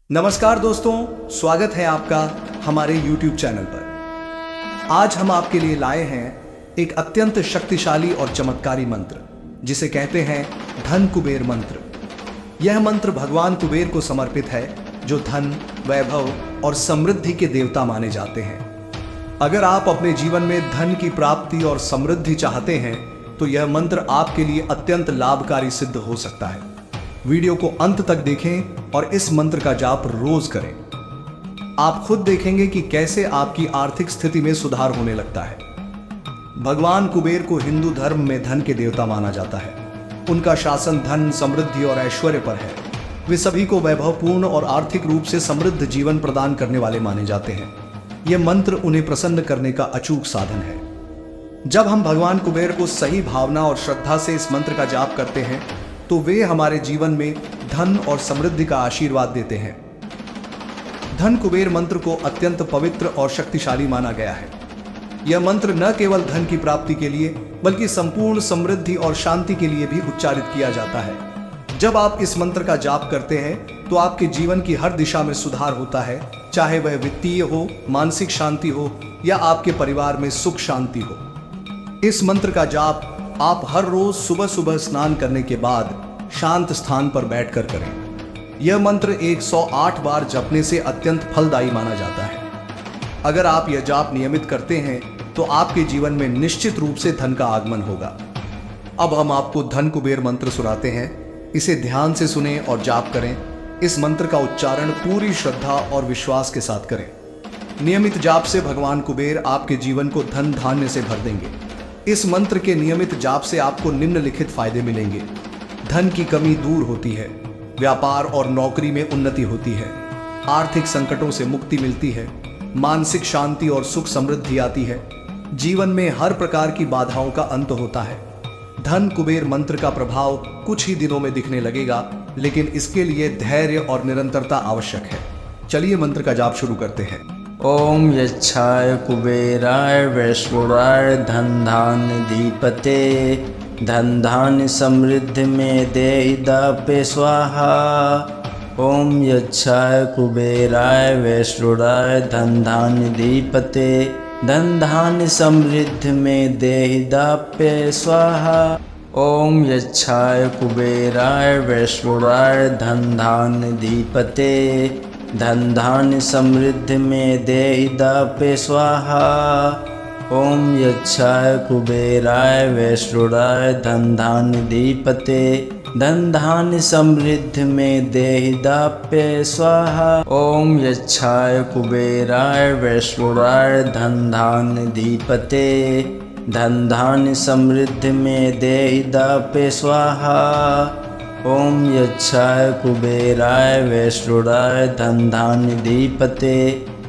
नमस्कार दोस्तों, स्वागत है आपका हमारे YouTube चैनल पर। आज हम आपके लिए लाए हैं एक अत्यंत शक्तिशाली और चमत्कारी मंत्र जिसे कहते हैं धन कुबेर मंत्र। यह मंत्र भगवान कुबेर को समर्पित है जो धन, वैभव और समृद्धि के देवता माने जाते हैं। अगर आप अपने जीवन में धन की प्राप्ति और समृद्धि चाहते हैं तो यह मंत्र आपके लिए अत्यंत लाभकारी सिद्ध हो सकता है। वीडियो को अंत तक देखें और इस मंत्र का जाप रोज करें। आप खुद देखेंगे कि कैसे आपकी आर्थिक स्थिति में सुधार होने लगता है। भगवान कुबेर को हिंदू धर्म में धन के देवता माना जाता है। उनका शासन धन, समृद्धि और ऐश्वर्य पर है। वे सभी को वैभवपूर्ण और आर्थिक रूप से समृद्ध जीवन प्रदान करने वाले माने जाते हैं। यह मंत्र उन्हें प्रसन्न करने का अचूक साधन है। जब हम भगवान कुबेर को सही भावना और श्रद्धा से इस मंत्र का जाप करते हैं तो वे हमारे जीवन में धन और समृद्धि का आशीर्वाद देते हैं। धन कुबेर मंत्र को अत्यंत पवित्र और शक्तिशाली माना गया है। यह मंत्र न केवल धन की प्राप्ति के लिए बल्कि संपूर्ण समृद्धि और शांति के लिए भी उच्चारित किया जाता है। जब आप इस मंत्र का जाप करते हैं तो आपके जीवन की हर दिशा में सुधार होता है, चाहे वह वित्तीय हो, मानसिक शांति हो या आपके परिवार में सुख शांति हो। इस मंत्र का जाप आप हर रोज सुबह सुबह स्नान करने के बाद शांत स्थान पर बैठकर करें। यह मंत्र 108 बार जपने से अत्यंत फलदायी माना जाता है। अगर आप यह जाप नियमित करते हैं तो आपके जीवन में निश्चित रूप से धन का आगमन होगा। अब हम आपको धन कुबेर मंत्र सुनाते हैं। इसे ध्यान से सुनें और जाप करें। इस मंत्र का उच्चारण पूरी श्रद्धा और विश्वास के साथ करें। नियमित जाप से भगवान कुबेर आपके जीवन को धन धान्य से भर देंगे। इस मंत्र के नियमित जाप से आपको निम्नलिखित फायदे मिलेंगे। धन की कमी दूर होती है, व्यापार और नौकरी में उन्नति होती है, आर्थिक संकटों से मुक्ति मिलती है, मानसिक शांति और सुख समृद्धि आती है, जीवन में हर प्रकार की बाधाओं का अंत होता है। धन कुबेर मंत्र का प्रभाव कुछ ही दिनों में दिखने लगेगा, लेकिन इसके लिए धैर्य और निरंतरता आवश्यक है। चलिए मंत्र का जाप शुरू करते हैं। ओम यच्छाय कुबेराय वैश्वराय धन धान्य धीपते धन धान्य समृद्धि में देहि दापे स्वाहा। ओम यच्छाय कुबेराय वैश्वराय धन धान्य धीपते धन धान्य समृद्धि में देहि दापे स्वाहा। ओम यच्छाय कुबेराय वैश्वराय धन धान्य धीपते धन धान्य समृद्धि में देहि दापे स्वाहा। ओम यच्छाय कुबेराय वैश्वराय धन धान्य धीपते धन धान्य समृद्धि में देहि दापे स्वाहा। ओम यच्छाय कुबेराय वैश्वराय धन धान्य धीपते धन धान्य समृद्धि में देहि दापे स्वाहा। ओम यच्छाय कुबेराय वैश्वराय धन धान्य धीपते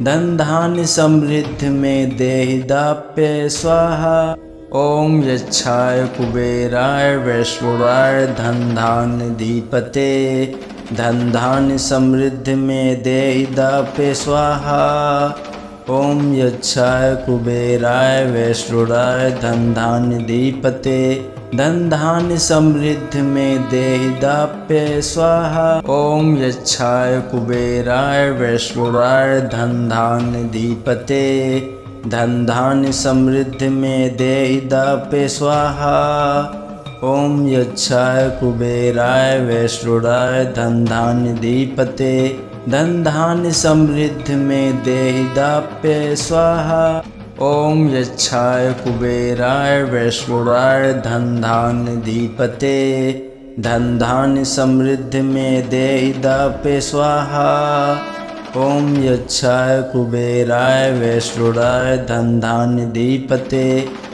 धन धान्य समृद्धि में देहि दापे स्वाहा। ओम यच्छाय कुबेराय वैश्वराय धन धान्य धीपते धन धान्य समृद्धि में देहि दापे स्वाहा। ओम यच्छाय कुबेराय वैश्वराय धन धान्य धीपते धन धान्य समृद्धि में देहि दापे स्वाहा। ओम यच्छाय कुबेराय वैश्वराय धन धान्य धीपते धन धान्य समृद्धि में देहि दापे स्वाहा। ओम यच्छाय कुबेराय वैश्वराय धन धान्य धीपते धन धान्य समृद्धि में देहि दापे स्वाहा। ओम यच्छाय कुबेराय वैश्वराय धन धान्य धीपते धन धान्य समृद्धि में देहि दापे स्वाहा। ओम यच्छाय कुबेराय वैश्वराय धन धान्य धीपते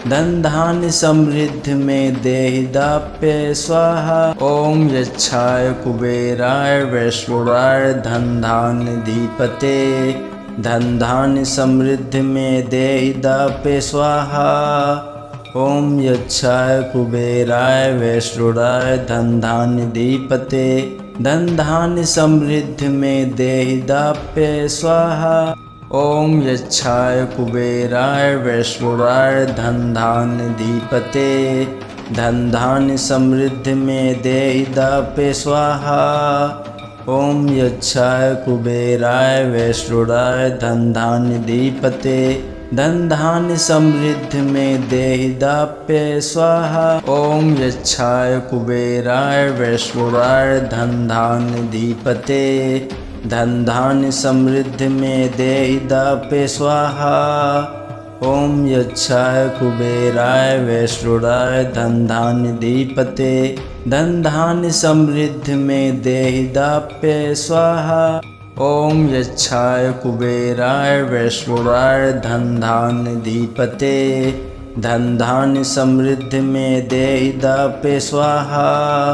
धन धान्य समृद्धि में देहि दापे स्वाहा। ओम यच्छाय कुबेराय वैश्वराय धन धान्य धीपते धन धान्य समृद्धि में देहि दापे स्वाहा। ओम यच्छाय कुबेराय वैश्वराय धन धान्य धीपते धन धान्य समृद्धि में देहि दापे स्वाहा। ओम यच्छाय कुबेराय वैश्वराय धन धान्य धीपते धन धान्य समृद्धि में देहि दापे स्वाहा। ओम यच्छाय कुबेराय वैश्रुराय धन धान्य धीपते धन धान्य समृद्धि में देहि दाप्य स्वाहा। ओम यच्छाय कुबेराय वैश्रुराय धन धान्य धीपते धन धान्य समृद्धि में देहि दाप्य स्वाहा। ओम यच्छाय कुबेराय वैश्रुराय धन धान्य धीपते धन धान्य समृद्धि में देहि दाप्य स्वाहा। ओम यच्छाय कुबेराय वैश्रुराय धन धान्य धीपते धन धान्य समृद्धि में देहि दाप्य स्वाहा।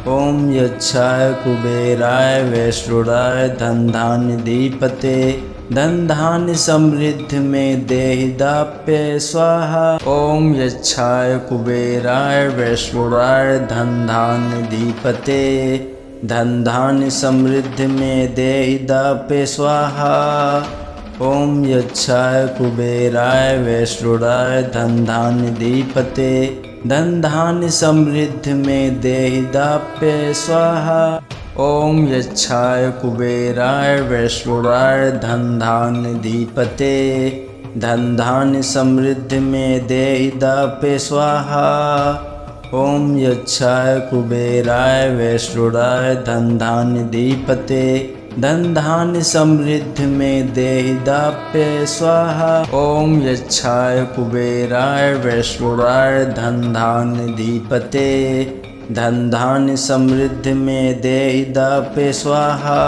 ओम यच्छाय कुबेराय वैश्रुराय धन धान्य धीपते धन धान्य समृद्धि में देहि दाप्य स्वाहा। ओम यच्छाय कुबेराय वैश्रुराय धन धान्य धीपते धन धान्य समृद्धि में देहि दाप्य स्वाहा। ओम यच्छाय कुबेराय वैश्रुराय धन धान्य धीपते धन धान्य समृद्धि में देहि दाप्य स्वाहा। ओम यच्छाय कुबेराय वैश्रुराय धन धान्य धीपते धन धान्य समृद्धि में देहि दाप्य स्वाहा। ओम यच्छाय कुबेराय वैश्रुराय धन धान्य धीपते धन धान्य समृद्धि में देहि दाप्य स्वाहा। ओम यच्छाय कुबेराय वैश्रुराय धन धान्य धीपते धन धान्य समृद्धि में देहि दाप्य स्वाहा।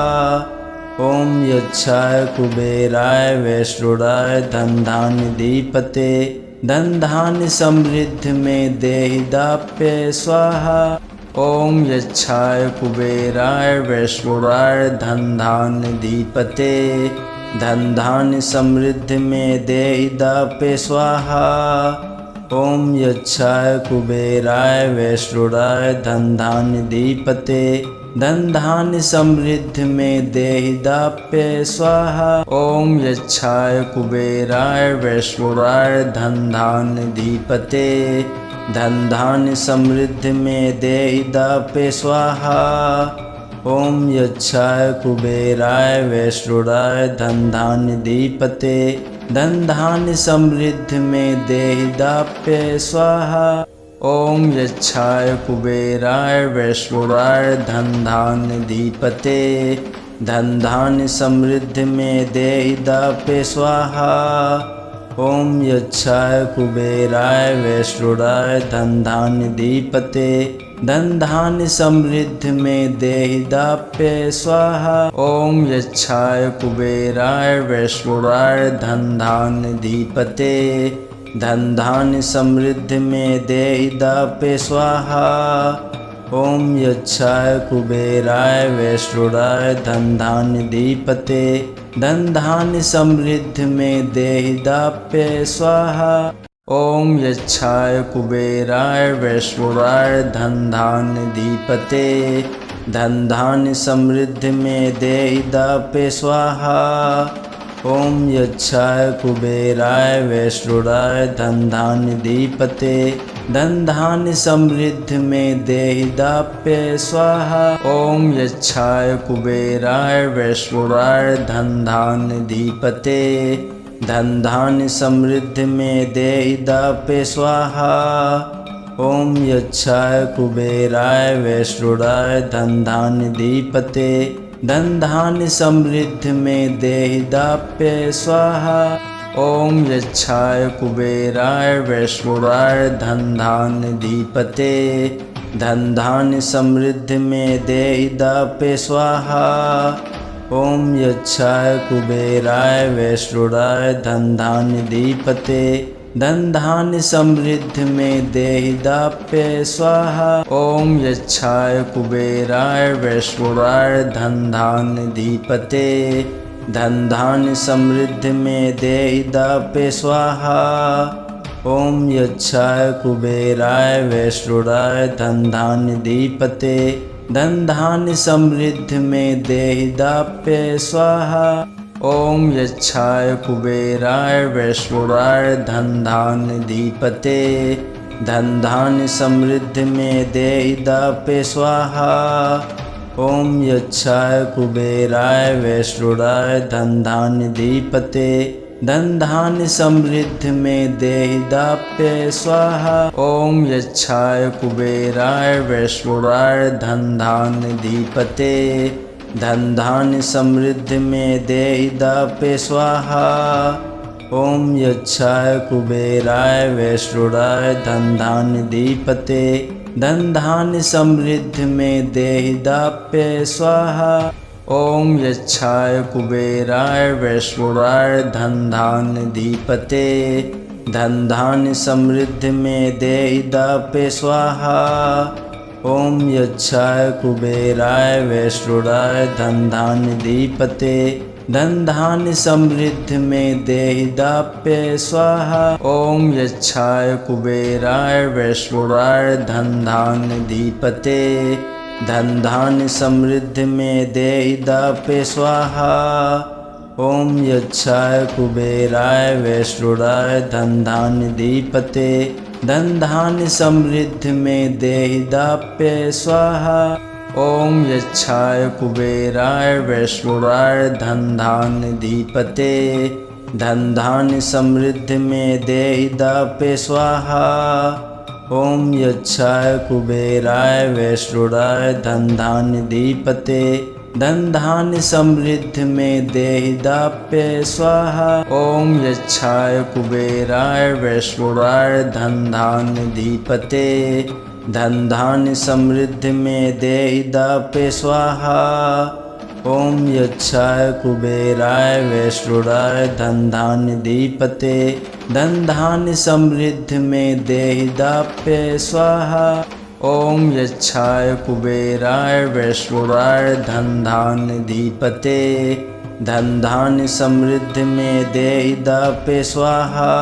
ओम यच्छाय कुबेराय वैश्रुराय धन धान्य धीपते धन धान्य समृद्धि में देहि दाप्य स्वाहा। ओम यच्छाय कुबेराय वैश्रुराय धन धान्य धीपते धन धान्य समृद्धि में देहि दाप्य स्वाहा। ओम यच्छाय कुबेराय वैश्रुराय धन धान्य धीपते धन धान्य समृद्धि में देहि दाप्य स्वाहा। ओम यच्छाय कुबेराय वैश्रुराय धन धान्य धीपते धन धान्य समृद्धि में देहि दाप्य स्वाहा। ओम यच्छाय कुबेराय वैश्रुराय धन धान्य धीपते धन धान्य समृद्धि में देहि दाप्य स्वाहा। ओम यच्छाय कुबेराय वैश्रुराय धन धान्य धीपते धन धान्य समृद्धि में देहि दाप्य स्वाहा। ओम यच्छाय कुबेराय वैश्रुराय धन धान्य धीपते धन धान्य समृद्धि में देहि दाप्य स्वाहा। ओम यच्छाय कुबेराय वैश्रुराय धन धान्य धीपते धन धान्य समृद्धि में देहि दाप्य स्वाहा। ओम यच्छाय कुबेराय वैश्रुराय धन धान्य धीपते धन धान्य समृद्धि में देहि दाप्य स्वाहा। ओम यच्छाय कुबेराय वैश्रुराय धन धान्य धीपते धन धान्य समृद्धि में देहि दाप्य स्वाहा। ओम यच्छाय कुबेराय वैश्रुराय धन धान्य धीपते धन धान्य समृद्धि में देहि दाप्य स्वाहा। ओम यच्छाय कुबेराय वैश्रुराय धन धान्य धीपते धन धान्य समृद्धि में देहि दाप्य स्वाहा। ओम यच्छाय कुबेराय वैश्रुराय धन धान्य धीपते धन धान्य समृद्धि में देहि दाप्य स्वाहा। ओम यच्छाय कुबेराय वैश्रुराय धन धान्य धीपते धन धान्य समृद्धि में देहि दाप्य स्वाहा। ओम यच्छाय कुबेराय वैश्रुराय धन धान्य धीपते धन धान्य समृद्धि में देहि दाप्य स्वाहा। ओम यच्छाय कुबेराय वैश्रुराय धन धान्य धीपते धन धान्य समृद्धि में देहि दाप्य स्वाहा। ओम यच्छाय कुबेराय वैश्रुराय धन धान्य धीपते धन धान्य समृद्धि में देहि दाप्य स्वाहा। ओम यच्छाय कुबेराय वैश्रुराय धन धान्य धीपते धन धान्य समृद्धि में देहि दाप्य स्वाहा। ओम यच्छाय कुबेराय वैश्रुडाय धन धान्य धीपते धन धान्य समृद्धि में देहि दाप्य स्वाहा। ओम यच्छाय कुबेराय वैश्रुडाय धन धान्य धीपते धन धान्य समृद्धि में देहि दाप्य स्वाहा। ओम यच्छाय कुबेराय वैश्रुडाय धन धान्य धीपते धन धान्य समृद्धि में देहि दाप्य स्वाहा। ओम यच्छाय कुबेराय वैश्रुडाय धन धान्य धीपते धन धान्य समृद्धि में देहि दाप्य स्वाहा। ओम यच्छाय कुबेराय वैश्रुडाय धन धान्य धीपते धन धान्य समृद्धि में देहि दाप्य स्वाहा। ओम यच्छाय कुबेराय वैश्रुडाय धन धान्य धीपते धन धान्य समृद्धि में देहि दाप्य स्वाहा। ओम यच्छाय कुबेराय वैश्रुडाय धन धान्य धीपते धन धान्य समृद्धि में देहि दाप्य स्वाहा। ओम यच्छाय कुबेराय वैश्रुडाय धन धान्य धीपते धन धान्य समृद्धि में देहि दाप्य स्वाहा। ओम यच्छाय कुबेराय वैश्रुडाय धन धान्य धीपते धन धान्य समृद्धि में देहि दाप्य स्वाहा। ओम यच्छाय कुबेराय वैश्रुडाय धन धान्य धीपते धन धान्य समृद्धि में देहि दाप्य स्वाहा। ओम यच्छाय कुबेराय वैश्रुडाय धन धान्य धीपते धन धान्य समृद्धि में देहि दाप्य स्वाहा। ओम यच्छाय कुबेराय वैश्रुडाय धन धान्य धीपते धन धान्य समृद्धि में देहि दाप्य स्वाहा।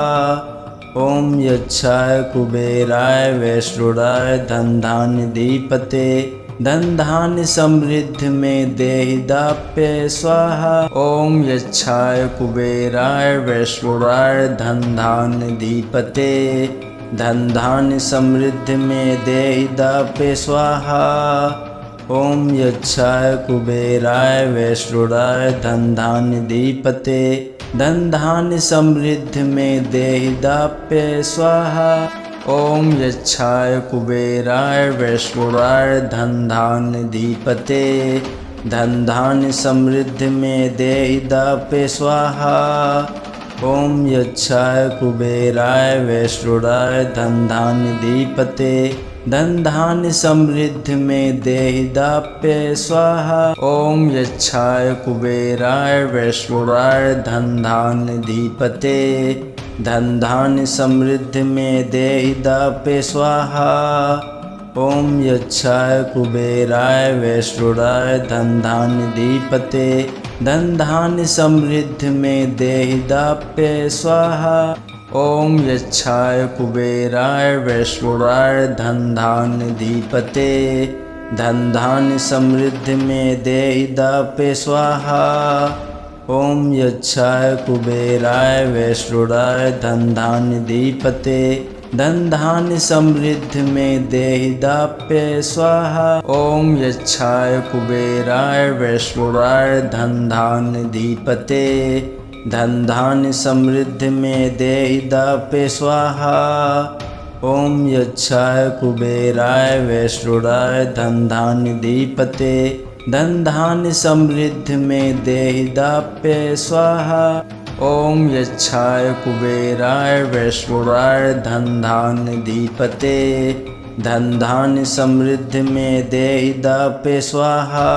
ओम यच्छाय कुबेराय वैश्रुडाय धन धान्य धीपते धन धान्य समृद्धि में देहि दाप्य स्वाहा। ओम यच्छाय कुबेराय वैश्रुडाय धन धान्य धीपते धन धान्य समृद्धि में देहि दाप्य स्वाहा। ओम यच्छाय कुबेराय वैश्रुडाय धन धान्य धीपते धन धान्य समृद्धि में देहि दाप्य स्वाहा। ओम यच्छाय कुबेराय वैश्रुडाय धन धान्य धीपते धन धान्य समृद्धि में देहि दाप्य स्वाहा। ओम यच्छाय कुबेराय वैश्रुडाय धन धान्य धीपते धन धान्य समृद्धि में देहि दाप्य स्वाहा। ओम यच्छाय कुबेराय वैश्रुडाय धन धान्य धीपते धन धान्य समृद्धि में देहि दाप्य स्वाहा। ओम यच्छाय कुबेराय वैश्रुडाय धन धान्य धीपते धन धान्य समृद्धि में देहि दाप्य स्वाहा। ओम यच्छाय कुबेराय वैश्रुडाय धन धान्य धीपते धन धान्य समृद्धि में देहि दाप्य स्वाहा। ओम यच्छाय कुबेराय वैश्रुडाय धन धान्य धीपते धन धान्य समृद्धि में देहि दाप्य स्वाहा। ओम यच्छाय कुबेराय वैश्रुडाय धन धान्य धीपते धन धान्य समृद्धि में देहि दाप्य स्वाहा। ओम यच्छाय कुबेराय वैश्रुडाय धन धान्य धीपते धन धान्य समृद्धि में देहि दाप्य स्वाहा। ओम यच्छाय कुबेराय वैश्रुडाय धन धान्य धीपते धन धान्य समृद्धि में देहि दाप्य स्वाहा।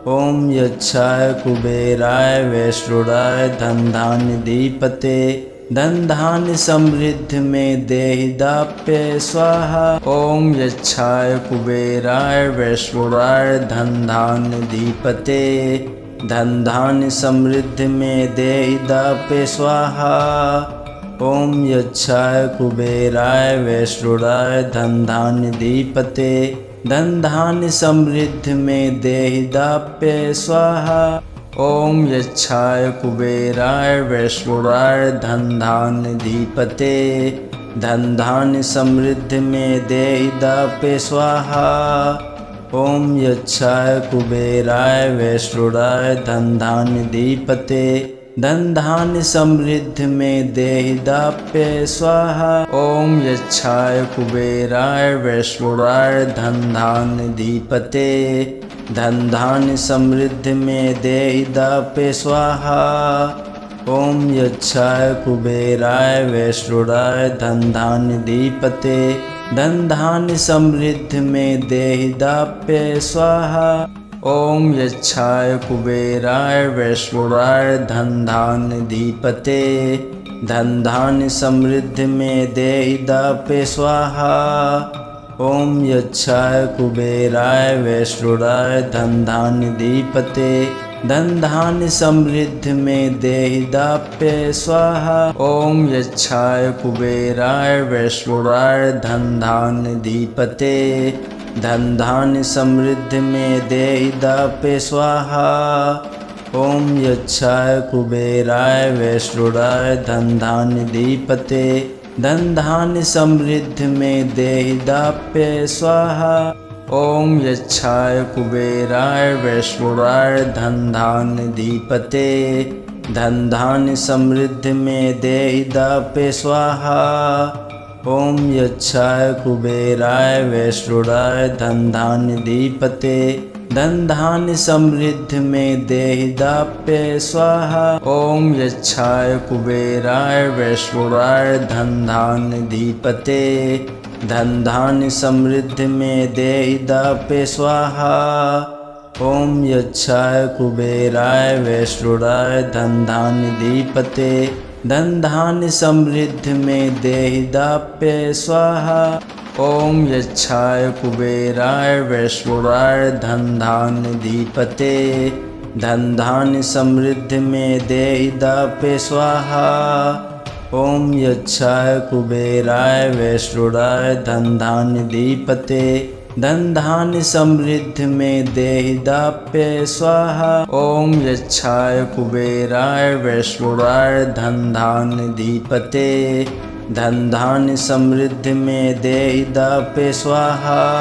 ओम यच्छाय कुबेराय वैश्रुडाय धन धान्य धीपते धन धान्य समृद्धि में देहि दाप्य स्वाहा। ओम यच्छाय कुबेराय वैश्रुडाय धन धान्य धीपते धन धान्य समृद्धि में देहि दाप्य स्वाहा। ओम यच्छाय कुबेराय वैश्रुडाय धन धान्य धीपते धन धान्य समृद्धि में देहि दाप्य स्वाहा। ओम यच्छाय कुबेराय वैश्रुडाय धन धान्य धीपते धन धान्य समृद्धि में देहि दाप्य स्वाहा। ओम यच्छाय कुबेराय वैश्रुडाय धन धान्य धीपते धन धान्य समृद्धि में देहि दाप्य स्वाहा। ओम यच्छाय कुबेराय वैश्रुडाय धन धान्य धीपते धन धान्य समृद्धि में देहि दाप्य स्वाहा। ओम यच्छाय कुबेराय वैश्रुडाय धन धान्य धीपते धन धान्य समृद्धि में देहि दाप्य स्वाहा। ओम यच्छाय कुबेराय वैश्रुडाय धन धान्य धीपते धन धान्य समृद्धि में देहि दाप्य स्वाहा। ओम यच्छाय कुबेराय वैश्रुडाय धन धान्य धीपते धन धान्य समृद्धि में देहि दाप्य स्वाहा। ओम यच्छाय कुबेराय वैश्रुडाय धन धान्य धीपते धन धान्य समृद्धि में देहि दाप्य स्वाहा। ओम यच्छाय कुबेराय वैश्रुडाय धन धान्य धीपते धन धान्य समृद्धि में देहि दाप्य स्वाहा। ओम यच्छाय कुबेराय वैश्रुडाय धन धान्य धीपते धन धान्य समृद्धि में देहि दाप्य स्वाहा। ओम यच्छाय कुबेराय वैश्रुडाय धन धान्य धीपते धन धान्य समृद्धि में देहि दाप्य स्वाहा। ओम यच्छाय कुबेराय वैश्रुडाय धन धान्य धीपते धन धान्य समृद्धि में देहि दाप्य स्वाहा। ओम यच्छाय कुबेराय वैश्रुडाय धन धान्य धीपते धन धान्य समृद्धि में देहि दाप्य स्वाहा। ओम यच्छाय कुबेराय वैश्रुडाय धन धान्य धीपते धन धान्य समृद्धि में देहि दाप्य स्वाहा। ओम यच्छाय कुबेराय वैश्रुडाय धन धान्य धीपते धन धान्य समृद्धि में देहि दाप्य स्वाहा। ओम यच्छाय कुबेराय वैश्रुडाय धन धान्य धीपते धन धान्य समृद्धि में देहि दाप्य स्वाहा।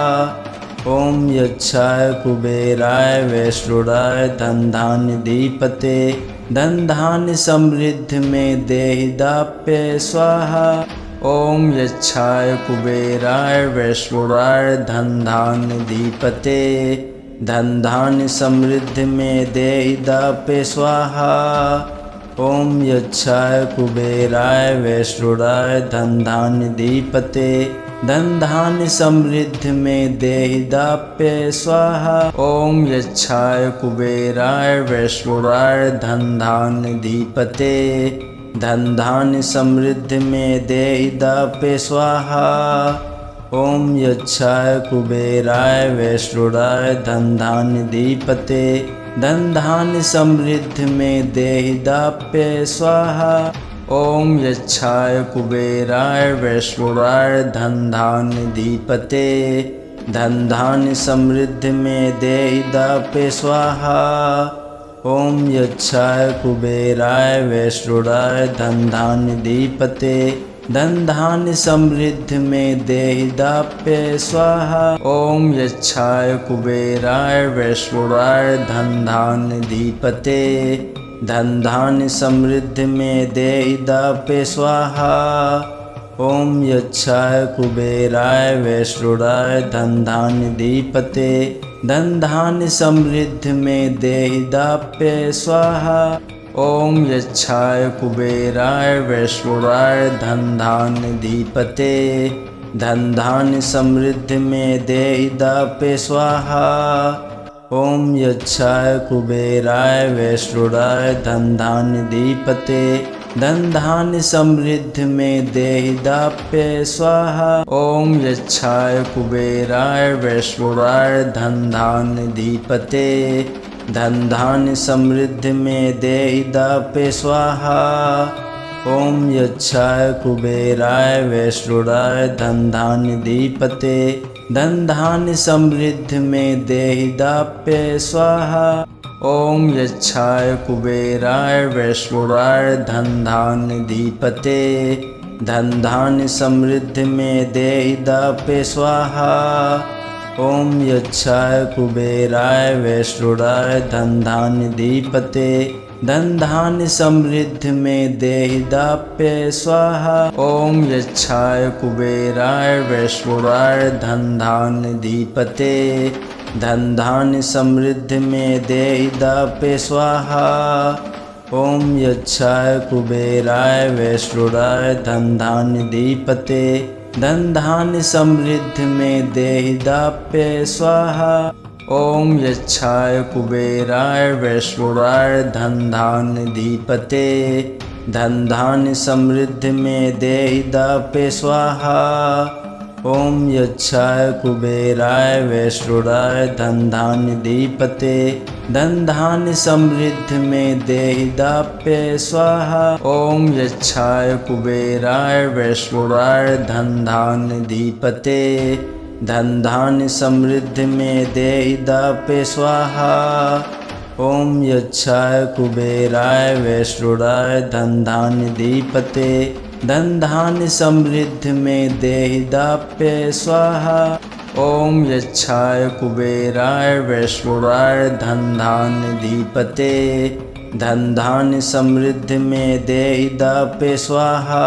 ओम यच्छाय कुबेराय वैश्रुडाय धन धान्य धीपते धन धान्य समृद्धि में देहि दाप्य स्वाहा। ओम यच्छाय कुबेराय वैश्रुडाय धन धान्य धीपते धन धान्य समृद्धि में देहि दाप्य स्वाहा। ओम यच्छाय कुबेराय वैश्रुडाय धन धान्य धीपते धन धान्य समृद्धि में देहि दाप्य स्वाहा। ओम यच्छाय कुबेराय वैश्रुडाय धन धान्य धीपते धन धान्य समृद्धि में देहि दाप्य स्वाहा। ओम यच्छाय कुबेराय वैश्रुडाय धन धान्य धीपते धन धान्य समृद्धि में देहि दाप्य स्वाहा। ओम यच्छाय कुबेराय वैश्रुडाय धन धान्य धीपते धन धान्य समृद्धि में देहि दाप्य स्वाहा। ओम यच्छाय कुबेराय वैश्रुडाय धन धान्य धीपते धन धान्य समृद्धि में देहि दाप्य स्वाहा। ओम यच्छाय कुबेराय वैश्रुडाय धन धान्य धीपते धन धान्य समृद्धि में देहि दाप्य स्वाहा। ओम यच्छाय कुबेराय वैश्रुडाय धन धान्य धीपते धन धान्य समृद्धि में देहि दाप्य स्वाहा। ओम यच्छाय कुबेराय वैश्रुडाय धन धान्य धीपते धन धान्य समृद्धि में देहि दाप्य स्वाहा। ओम यच्छाय कुबेराय वैश्रुडाय धन धान्य धीपते धन धान्य समृद्धि में देहि दाप्य स्वाहा। ओम यच्छाय कुबेराय वैश्रुडाय धन धान्य धीपते धन धान्य समृद्धि में देहि दाप्य स्वाहा। ओम यच्छाय कुबेराय वैश्रुडाय धन धान्य धीपते धन धान्य समृद्धि में देहि दाप्य स्वाहा। ओम यच्छाय कुबेराय वैश्रुडाय धन धान्य धीपते धन धान्य समृद्धि में देहि दाप्य स्वाहा। ओम यच्छाय कुबेराय वैश्रुडाय धन धान्य धीपते धन धान्य समृद्धि में देहिदाप्य स्वाहा। ओम यच्छाय कुबेराय वैश्रुडाय धन धान्य धीपते धन धान्य समृद्धि में देहिदाप्य स्वाहा। ओम यच्छाय कुबेराय वैश्रुडाय धन धान्य धीपते धन धान्य समृद्धि में देहिदाप्य स्वाहा। ओम यच्छाय कुबेराय वैश्रुडाय धन धान्य धीपते धन धान्य समृद्धि में देहिदाप्य स्वाहा। ओम यच्छाय कुबेराय वैश्रुडाय धन धान्य धीपते धन धान्य समृद्धि में देहिदाप्य स्वाहा। ओम यच्छाय कुबेराय वैश्रुडाय धन धान्य धीपते धन धान्य समृद्धि में देहिदाप्य स्वाहा। ओम यच्छाय कुबेराय वैश्रुडाय धन धान्य धीपते धन धान्य समृद्धि में देहिदाप्य स्वाहा। ओम यच्छाय कुबेराय वैश्रुडाय धन धान्य धीपते धन धान्य समृद्धि में देहिदाप्य स्वाहा।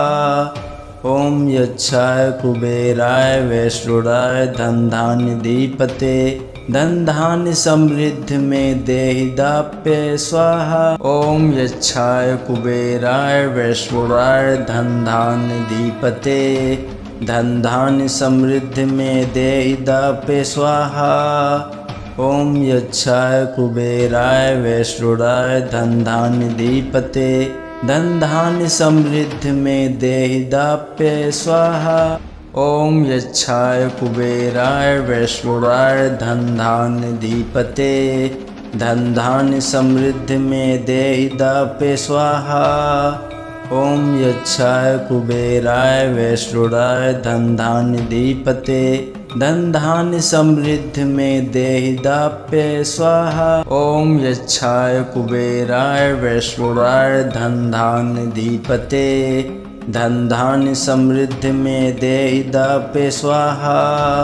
ओम यच्छाय कुबेराय वैश्रुडाय धन धान्य धीपते धन धान्य समृद्धि में देहिदाप्य स्वाहा। ओम यच्छाय कुबेराय वैश्रुडाय धन धान्य धीपते धन धान्य समृद्धि में देहिदाप्य स्वाहा। ओम यच्छाय कुबेराय वैश्रुडाय धन धान्य धीपते धन धान्य समृद्धि में देहिदाप्य स्वाहा। ओम यच्छाय कुबेराय वैश्रुडाय धन धान्य धीपते धन धान्य समृद्धि में देहिदाप्य स्वाहा। ओम यच्छाय कुबेराय वैश्रुडाय धन धान्य धीपते धन धान्य समृद्धि में देहिदाप्य स्वाहा। ओम यच्छाय कुबेराय वैश्रुडाय धन धान्य धीपते धन धान्य समृद्धि में देहिदाप्य स्वाहा।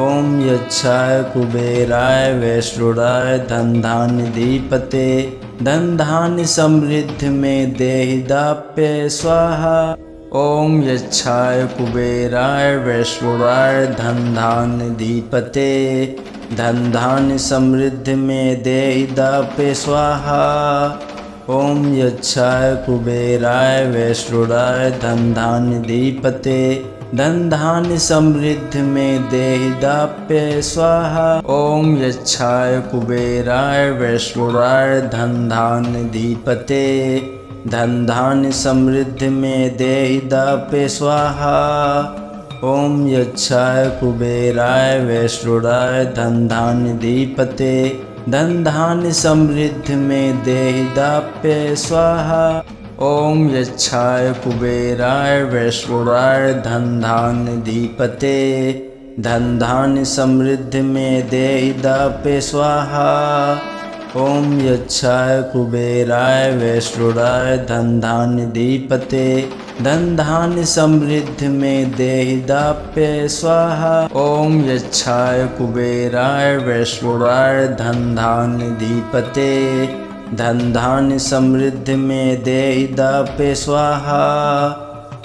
ओम यच्छाय कुबेराय वैश्रुडाय धन धान्य धीपते धन धान्य समृद्धि में देहिदाप्य स्वाहा। ओम यच्छाय कुबेराय वैश्रुडाय धन धान्य धीपते धन धान्य समृद्धि में देहिदाप्य स्वाहा। ओम यच्छाय कुबेराय वैश्रुडाय धन धान्य धीपते धन धान्य समृद्धि में देहिदाप्य स्वाहा। ओम यच्छाय कुबेराय वैश्रुडाय धन धान्य धीपते धन धान्य समृद्धि में देहिदाप्य स्वाहा। ओम यच्छाय कुबेराय वैश्रुडाय धन धान्य धीपते धन धान्य समृद्धि में देहिदाप्य स्वाहा। ओम यच्छाय कुबेराय वैश्रुडाय धन धान्य धीपते धन धान्य समृद्धि में देहिदाप्य स्वाहा। ओम यच्छाय कुबेराय वैश्रुडाय धन धान्य धीपते धन धान्य समृद्धि में देहिदाप्य स्वाहा। ओम यच्छाय कुबेराय वैश्रुडाय धन धान्य धीपते धन धान्य समृद्धि में देहिदाप्य स्वाहा।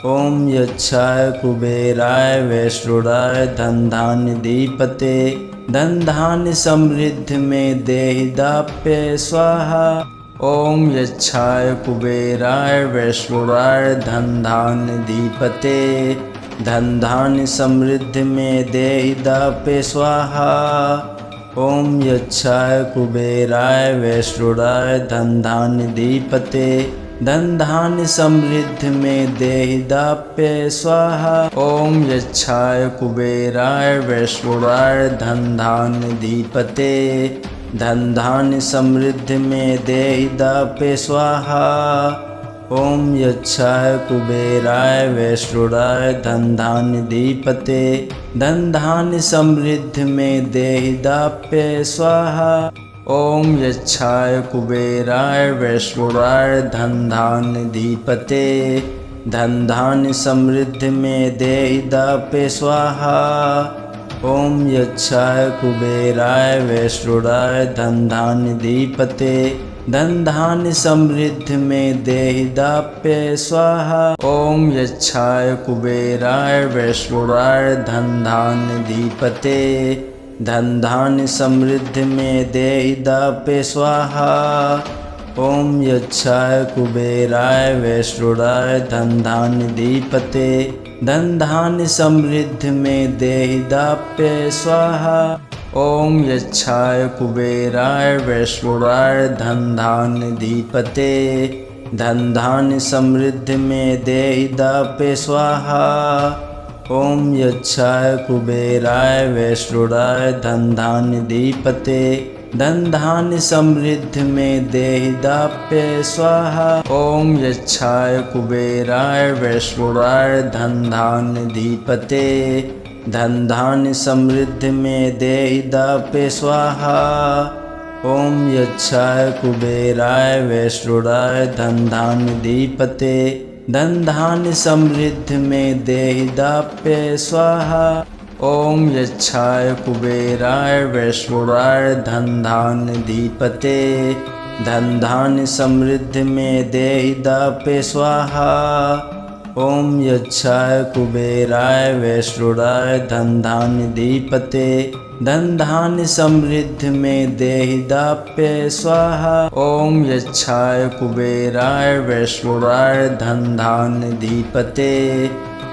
ओम यच्छाय कुबेराय वैश्रुडाय धन धान्य धीपते धन धान्य समृद्धि में देहिदाप्य स्वाहा। ओम यच्छाय कुबेराय वैश्रुडाय धन धान्य धीपते धन धान्य समृद्धि में देहिदाप्य स्वाहा। ओम यच्छाय कुबेराय वैश्रुडाय धन धान्य धीपते धन धान्य समृद्धि में देहिदाप्य स्वाहा। ओम यच्छाय कुबेराय वैश्रुडाय धन धान्य धीपते धन धान्य समृद्धि में देहिदाप्य स्वाहा। ओम यच्छाय कुबेराय वैश्रुडाय धन धान्य धीपते धन धान्य समृद्धि में देहिदाप्य स्वाहा। ओम यच्छाय कुबेराय वैश्रुडाय धन धान्य धीपते धन धान्य समृद्धि में देहिदाप्य स्वाहा। ओम यच्छाय कुबेराय वैश्रुडाय धन धान्य धीपते धन धान्य समृद्धि में देहि दाप्य स्वाहा। ओम यच्छाय कुबेराय वैश्रुडाय धन धान्य धीपते धन धान्य समृद्धि में देहि दाप्य स्वाहा। ओम यच्छाय कुबेराय वैश्रुडाय धन धान्य धीपते धन धान्य समृद्धि में देहि दाप्य स्वाहा। ओम यच्छाय कुबेराय वैश्रुडाय धन धान्य धीपते धन धान्य समृद्धि में देहि दाप्य स्वाहा। ओम यच्छाय कुबेराय वैश्रुडाय धन धान्य धीपते धन धान्य समृद्धि में देहि दाप्य स्वाहा। ओम यच्छाय कुबेराय वैश्रुडाय धन धान्य धीपते धन धान्य समृद्धि में देहि दाप्य स्वाहा। ओम यच्छाय कुबेराय वैश्रुडाय धन धान्य धीपते धन धान्य समृद्धि में देहि दाप्य स्वाहा। ओम यच्छाय कुबेराय वैश्रुडाय धन धान्य धीपते धन धान्य समृद्धि में देहि दाप्य स्वाहा। ओम यच्छाय कुबेराय वैश्रुडाय धन धान्य धीपते धन धान्य समृद्धि में देहि दाप्य स्वाहा। ओम यच्छाय कुबेराय वैश्रुडाय धन धान्य धीपते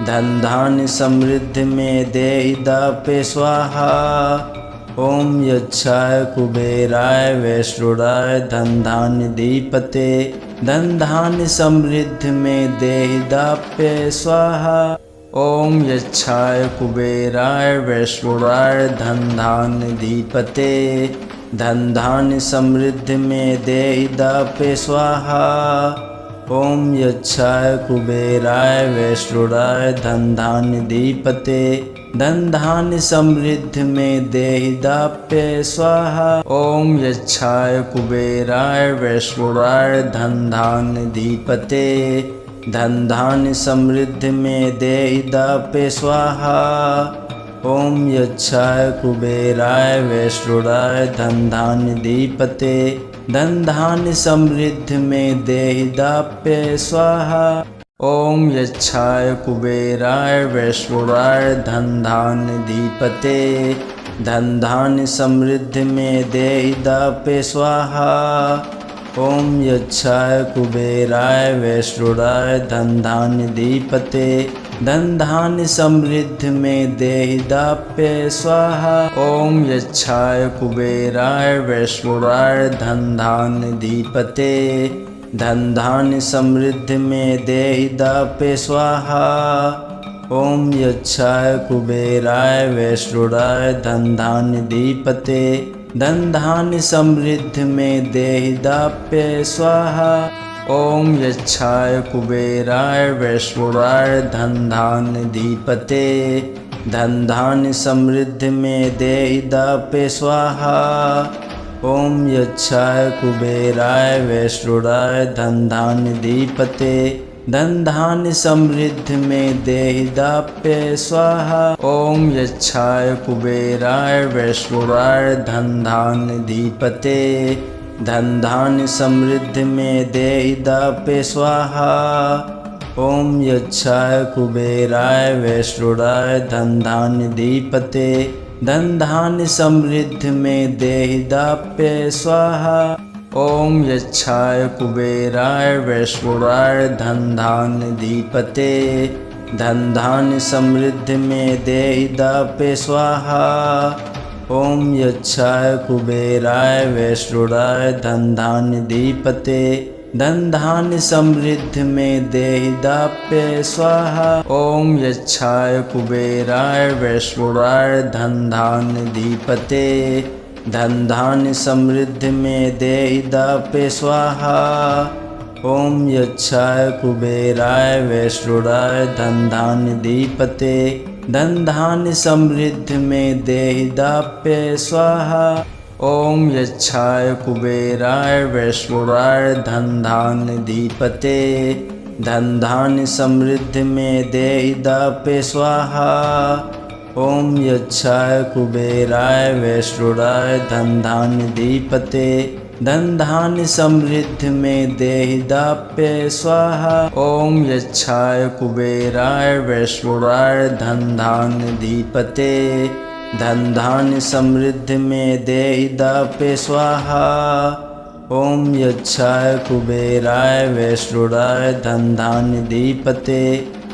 धन धान्य समृद्धि में देहि दाप्य स्वाहा। ओम यच्छाय कुबेराय वैश्रुडाय धन धान्य धीपते धन धान्य समृद्धि में देहि दाप्य स्वाहा। ओम यच्छाय कुबेराय वैश्रुडाय धन धान्य धीपते धन धान्य समृद्धि में देहि दाप्य स्वाहा। ओम यच्छाय कुबेराय वैश्रुडाय धन धान्य धीपते धन धान्य समृद्धि में देहि दाप्य स्वाहा। ओम यच्छाय कुबेराय वैश्रुडाय धन धान्य धीपते धन धान्य समृद्धि में देहि दाप्य स्वाहा। ओम यच्छाय कुबेराय वैश्रुडाय धन धान्य धीपते धन धान्य समृद्धि में देहि दाप्य स्वाहा। ओम यच्छाय कुबेराय वैश्रुडाय धन धान्य धीपते धन धान्य समृद्धि में देहि दाप्य स्वाहा। ओम यच्छाय कुबेराय वैश्रुडाय धन धान्य धीपते धन धान्य समृद्धि में देहि दाप्य स्वाहा। ओम यच्छाय कुबेराय वैश्रुडाय धन धान्य धीपते धन धान्य समृद्धि में देहि दाप्य स्वाहा। ओम यच्छाय कुबेराय वैश्रुडाय धन धान्य धीपते धन धान्य समृद्धि में देहि दाप्य स्वाहा। ओम यच्छाय कुबेराय वैश्रुडाय धन धान्य धीपते धन धान्य समृद्धि में देहि दाप्य स्वाहा। ओम यच्छाय कुबेराय वैश्रुडाय धन धान्य धीपते धन धान्य समृद्धि में देहि दाप्य स्वाहा। ओम यच्छाय कुबेराय वैश्रुडाय धन धान्य धीपते धन धान्य समृद्धि में देहि दाप्य स्वाहा। ओम यच्छाय कुबेराय वैश्रुडाय धन धान्य धीपते धन धान्य समृद्धि में देहि दाप्य स्वाहा। ओम यच्छाय कुबेराय वैश्रुडाय धन धान्य धीपते धन धान्य समृद्धि में देहि दाप्य स्वाहा। ओम यच्छाय कुबेराय वैश्रुडाय धन धान्य धीपते धन धान्य समृद्धि में देहि दाप्य स्वाहा। ओम यच्छाय कुबेराय वैश्रुडाय धन धान्य धीपते धन धान्य समृद्धि में देहि दाप्य स्वाहा। ओम यच्छाय कुबेराय वैश्रुडाय धन धान्य धीपते धन धान्य समृद्धि में देहि दाप्य स्वाहा। ओम यच्छाय कुबेराय वैश्रुडाय धन धान्य धीपते धन धान्य समृद्धि में देहि दाप्य स्वाहा। ओम यच्छाय कुबेराय वैश्रुराय धन धान्य धीपते धन धान्य समृद्धि में देहिदाप्य स्वाहा। ओम यच्छाय कुबेराय वैश्रुराय धन धान्य धीपते धन धान्य समृद्धि में देहिदाप्य स्वाहा। ओम यच्छाय कुबेराय वैश्रुराय धन धान्य धीपते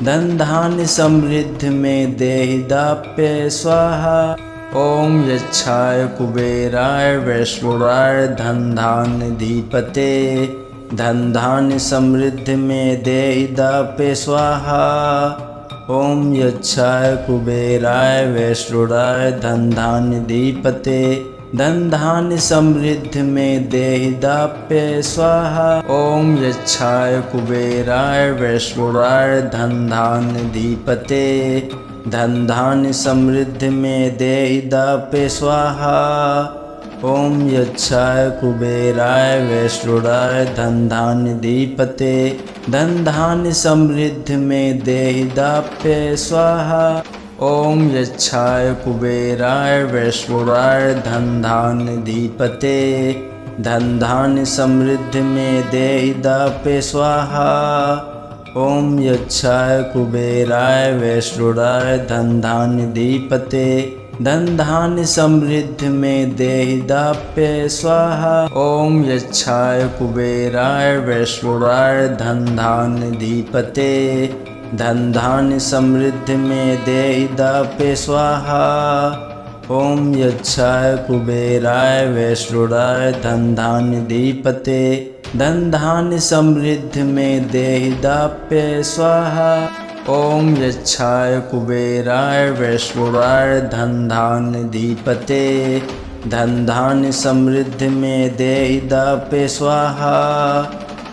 धन धान्य समृद्धि में देहिदाप्य स्वाहा। ओम यच्छाय कुबेराय वैश्रुराय धन धान्य धीपते धन धान्य समृद्धि में देहिदाप्य स्वाहा। ओम यच्छाय कुबेराय वैश्रुराय धन धान्य धीपते धन धान्य समृद्धि में देहिदाप्य स्वाहा। ओम यच्छाय कुबेराय वैश्रुराय धन धान्य धीपते धन धान्य समृद्धि में देहिदाप्य स्वाहा। ओम यच्छाय कुबेराय वैश्रुराय धन धान्य धीपते धन धान्य समृद्धि में देहिदाप्य स्वाहा। ओम यच्छाय कुबेराय वैश्रुराय धन धान्य धीपते धन धान्य समृद्धि में देहिदाप्य स्वाहा। ओम यच्छाय कुबेराय वैश्रुराय धन धान्य धीपते धन धान्य समृद्धि में देहिदाप्य स्वाहा। ओम यच्छाय कुबेराय वैश्रुराय धन धान्य धीपते धन धान्य समृद्धि में देहिदाप्य स्वाहा। ओम यच्छाय कुबेराय वैश्रुराय धन धान्य धीपते धन धान्य समृद्धि में देहिदाप्य स्वाहा। ओम यच्छाय कुबेराय वैश्रुराय धन धान्य धीपते धन धान्य समृद्धि में देहिदाप्य स्वाहा।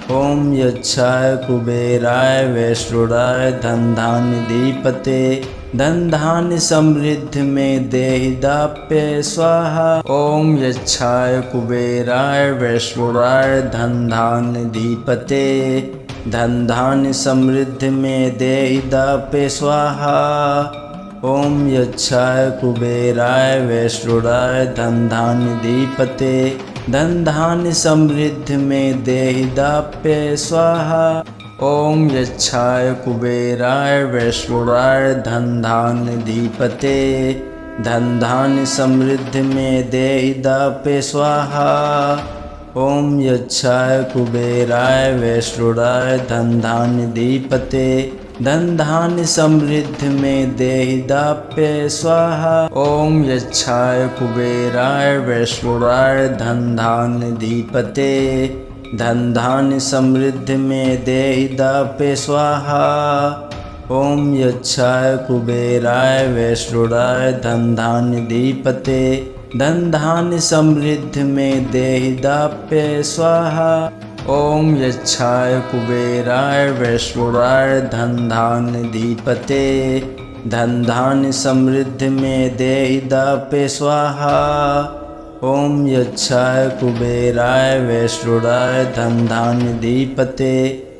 ओम यच्छाय कुबेराय वैश्रुराय धन धान्य धीपते धन धान्य समृद्धि में देहिदाप्य स्वाहा। ओम यच्छाय कुबेराय वैश्रुराय धन धान्य धीपते धन धान्य समृद्धि में देहिदाप्य स्वाहा। ओम यच्छाय कुबेराय वैश्रुराय धन धान्य धीपते धन धान्य समृद्धि में देहिदाप्य स्वाहा। ओम यच्छाय कुबेराय वैश्रुराय धन धान्य धीपते धन धान्य समृद्धि में देहिदाप्य स्वाहा। ओम यच्छाय कुबेराय वैश्रुराय धन धान्य धीपते धन धान्य समृद्धि में देहिदाप्य स्वाहा। ओम यच्छाय कुबेराय वैश्रुराय धन धान्य धीपते धन धान्य समृद्धि में देहिदाप्य स्वाहा। ओम यच्छाय कुबेराय वैश्रुराय धन धान्य धीपते धन धान्य समृद्धि में देहिदाप्य स्वाहा। ओम यच्छाय कुबेराय वैश्रुराय धन धान्य धीपते धन धान्य समृद्धि में देहिदाप्य स्वाहा। ओम यच्छाय कुबेराय वैश्रुराय धन धान्य धीपते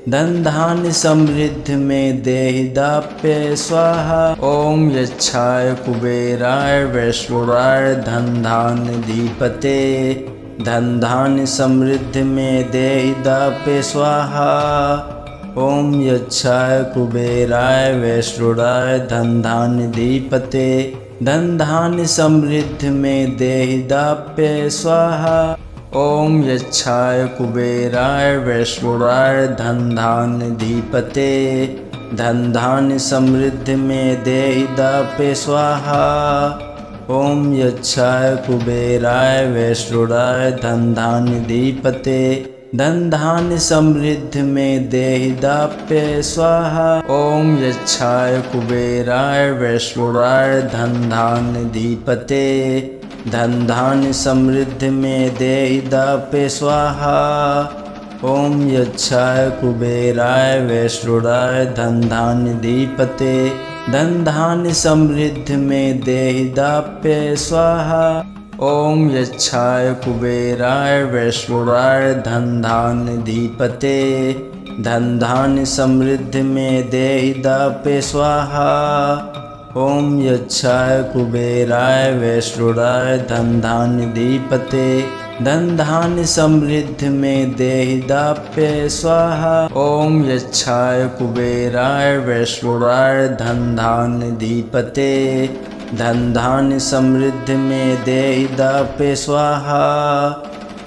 धन धान्य समृद्धि में देहिदाप्य स्वाहा। ओम यच्छाय कुबेराय वैश्रुराय धन धान्य धीपते धन धान्य समृद्धि में देहिदाप्य स्वाहा। ओम यच्छाय कुबेराय वैश्रुराय धन धान्य धीपते धन धान्य समृद्धि में देहिदाप्य स्वाहा। ओम यच्छाय कुबेराय वैश्रुराय धन धान्य धीपते धन धान्य समृद्धि में देहिदाप्य स्वाहा। ओम यच्छाय कुबेराय वैश्रुराय धन धान्य धीपते धन धान्य समृद्धि में देहिदाप्य स्वाहा। ओम यच्छाय कुबेराय वैश्रुराय धन धान्य धीपते धन धान्य समृद्धि में देहिदाप्य स्वाहा। ओम यच्छाय कुबेराय वैश्रुराय धन धान्य धीपते धन धान्य समृद्धि में देहिदाप्य स्वाहा। ओम यच्छाय कुबेराय वैश्रुराय धन धान्य धीपते धन धान्य समृद्धि में देहिदाप्य स्वाहा। ओम यच्छाय कुबेराय वैश्रुराय धन धान्य धीपते धन धान्य समृद्धि में देहि दाप्य स्वाहा। ओम यच्छाय कुबेराय वैश्रुराय धन धान्य धीपते धन धान्य समृद्धि में देहि दाप्य स्वाहा।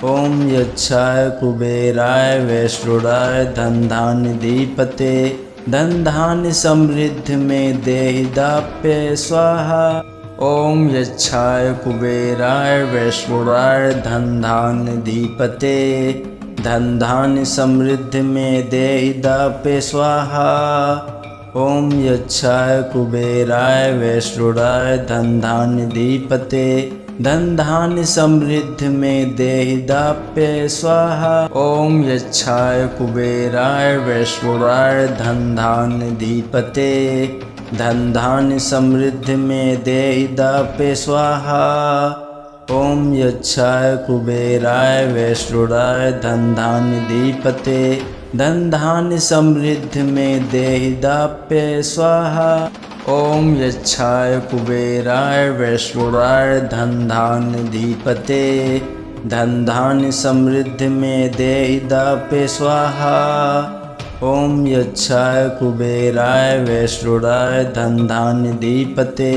ओम यच्छाय कुबेराय वैश्रुराय धन धान्य धीपते धन धान्य समृद्धि में देहि दाप्य स्वाहा। ओम यच्छाय कुबेराय वैश्रुराय धन धान्य धीपते धन धान्य समृद्धि में देहि दाप्य स्वाहा। ओम यच्छाय कुबेराय वैश्रुराय धन धान्य धीपते धन धान्य समृद्धि में देहि दाप्य स्वाहा। ओम यच्छाय कुबेराय वैश्रुराय धन धान्य धीपते धन धान्य समृद्धि में देहि दाप्य स्वाहा। ओम यच्छाय कुबेराय वैश्रुराय धन धान्य धीपते धन धान्य समृद्धि में देहि दाप्य स्वाहा। ओम यच्छाय कुबेराय वैश्रुराय धन धान्य धीपते धन धान्य समृद्धि में देहि दाप्य स्वाहा। ओम यच्छाय कुबेराय वैश्रुराय धन धान्य धीपते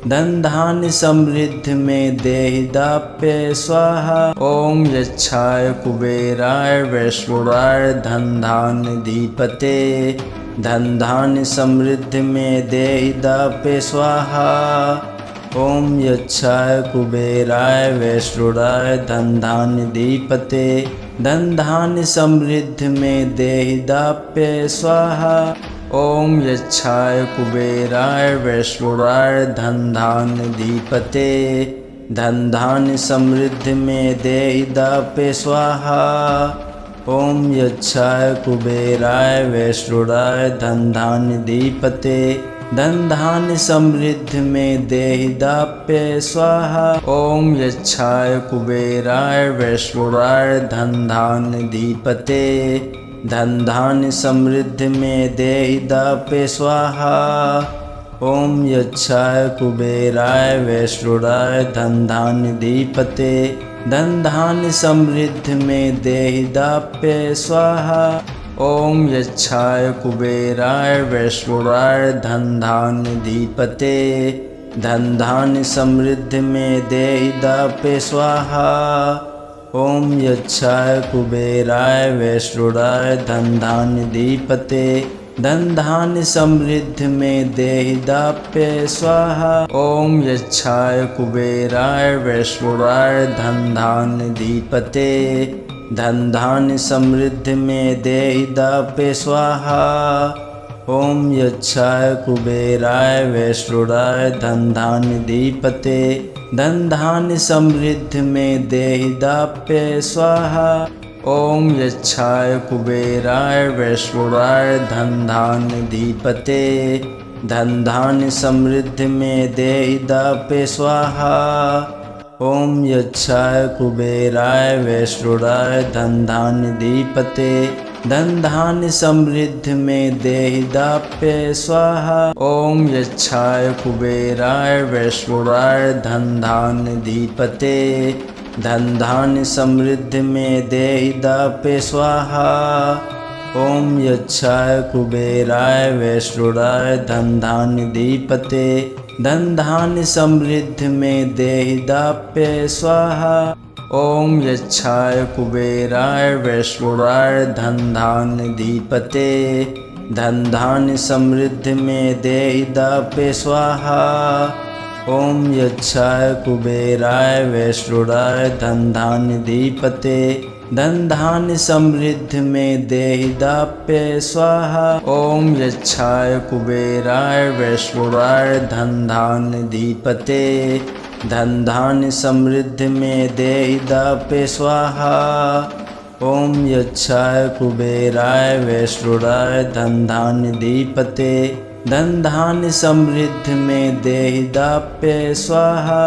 धन धान्य समृद्धि में देहि दाप्य स्वाहा। ओम यच्छाय कुबेराय वैश्रुराय धन धान्य धीपते धन धान्य समृद्धि में देहि दाप्य स्वाहा। ओम यच्छाय कुबेराय वैश्रुराय धन धान्य धीपते धन धान्य समृद्धि में देहि दाप्य स्वाहा। ओम यच्छाय कुबेराय वैश्रुराय धन धान्य धीपते धन धान्य समृद्धि में देहि दाप्य स्वाहा। ओम यच्छाय कुबेराय वैश्रुराय धन धान्य धीपते धन धान्य समृद्धि में देहि दाप्य स्वाहा। ओम यच्छाय कुबेराय वैश्रुराय धन धान्य धीपते धन धान्य समृद्धि में देहि दाप्य स्वाहा। ओम यच्छाय कुबेराय वैश्रुराय धन धान्य धीपते धन धान्य समृद्धि में देहि दाप्य स्वाहा। ओम यच्छाय कुबेराय वैश्रुराय धन धान्य धीपते धन धान्य समृद्धि में देहि दाप्य स्वाहा। ओम यच्छाय कुबेराय वैश्रुराय धन धान्य धीपते धन धान्य समृद्धि में देहि दाप्य स्वाहा। ओम यच्छाय कुबेराय वैश्रुराय धन धान्य धीपते धन धान्य समृद्धि में देहि दाप्य स्वाहा। ओम यच्छाय कुबेराय वैश्रुराय धन धान्य धीपते धन धान्य समृद्धि में देहि दाप्य स्वाहा। ओम यच्छाय कुबेराय वैश्रुराय धन धान्य धीपते धन धान्य समृद्धि में देहि दाप्य स्वाहा। ओम यच्छाय कुबेराय वैश्रुराय धन धान्य धीपते धन धान्य समृद्धि में देहि दाप्य स्वाहा। ओम यच्छाय कुबेराय वैश्रुराय धन धान्य धीपते धन धान्य समृद्धि में देहि दाप्य स्वाहा। ओम यच्छाय कुबेराय वैश्रुराय धन धान्य धीपते धन धान्य समृद्धि में देहि दाप्य स्वाहा। ओम यच्छाय कुबेराय वैश्रुराय धन धान्य धीपते धन धान्य समृद्धि में देहि दाप्य स्वाहा। ओम यच्छाय कुबेराय वैश्रुराय धन धान्य धीपते धन धान्य समृद्धि में देहि दाप्य स्वाहा। ओम यच्छाय कुबेराय वैश्रुराय धन धान्य धीपते धन धान्य समृद्धि में देहि दाप्य स्वाहा। ओम यच्छाय कुबेराय वैश्रुराय धन धान्य धीपते धन धान्य समृद्धि में देहि दाप्य स्वाहा।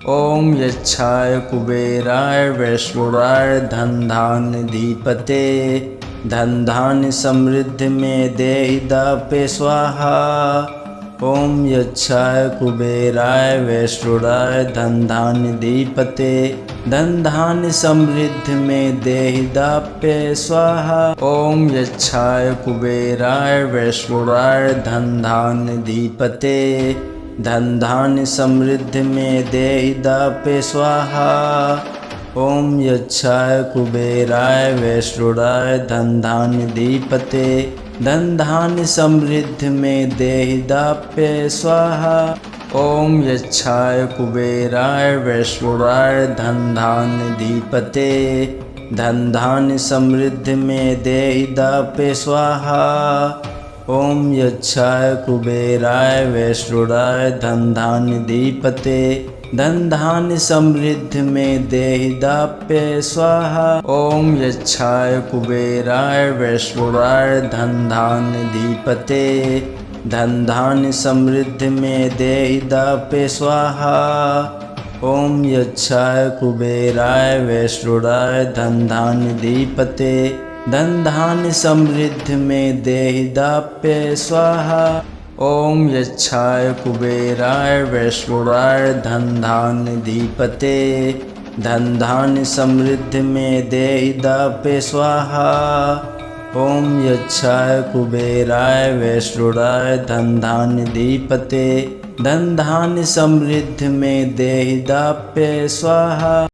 ओम यच्छाय कुबेराय वैश्रुराय धन धान्य धीपते धन धान्य समृद्धि में देहि दाप्य स्वाहा। ओम यच्छाय कुबेराय वैश्रुराय धन धान्य धीपते धन धान्य समृद्धि में देहि दाप्य स्वाहा। ओम यच्छाय कुबेराय वैश्रुराय धन धान्य धीपते धन धान्य समृद्धि में देहि दाप्य स्वाहा। ओम यच्छाय कुबेराय वैश्रुराय धन धान्य धीपते धन धान्य समृद्धि में देहि दाप्य स्वाहा। ओम यच्छाय कुबेराय वैश्रुराय धन धान्य धीपते धन धान्य समृद्धि में देहि दाप्य स्वाहा। ओम यच्छाय कुबेराय वैश्रुराय धन धान्य धीपते धन धान्य समृद्धि में देहि दाप्य स्वाहा। ओम यच्छाय कुबेराय वैश्रुराय धन धान्य धीपते धन धान्य समृद्धि में देहि दाप्य स्वाहा। ओम यच्छाय कुबेराय वैश्रुराय धन धान्य धीपते धन धान्य समृद्धि में देहि दाप्य स्वाहा। ओम यच्छाय कुबेराय वैश्रुराय धन धान्य धीपते धन धान्य समृद्धि में देहि दाप्य स्वाहा। ओम यच्छाय कुबेराय वैश्रुराय धन धान्य धीपते धन धान्य समृद्धि में देहि दाप्य स्वाहा।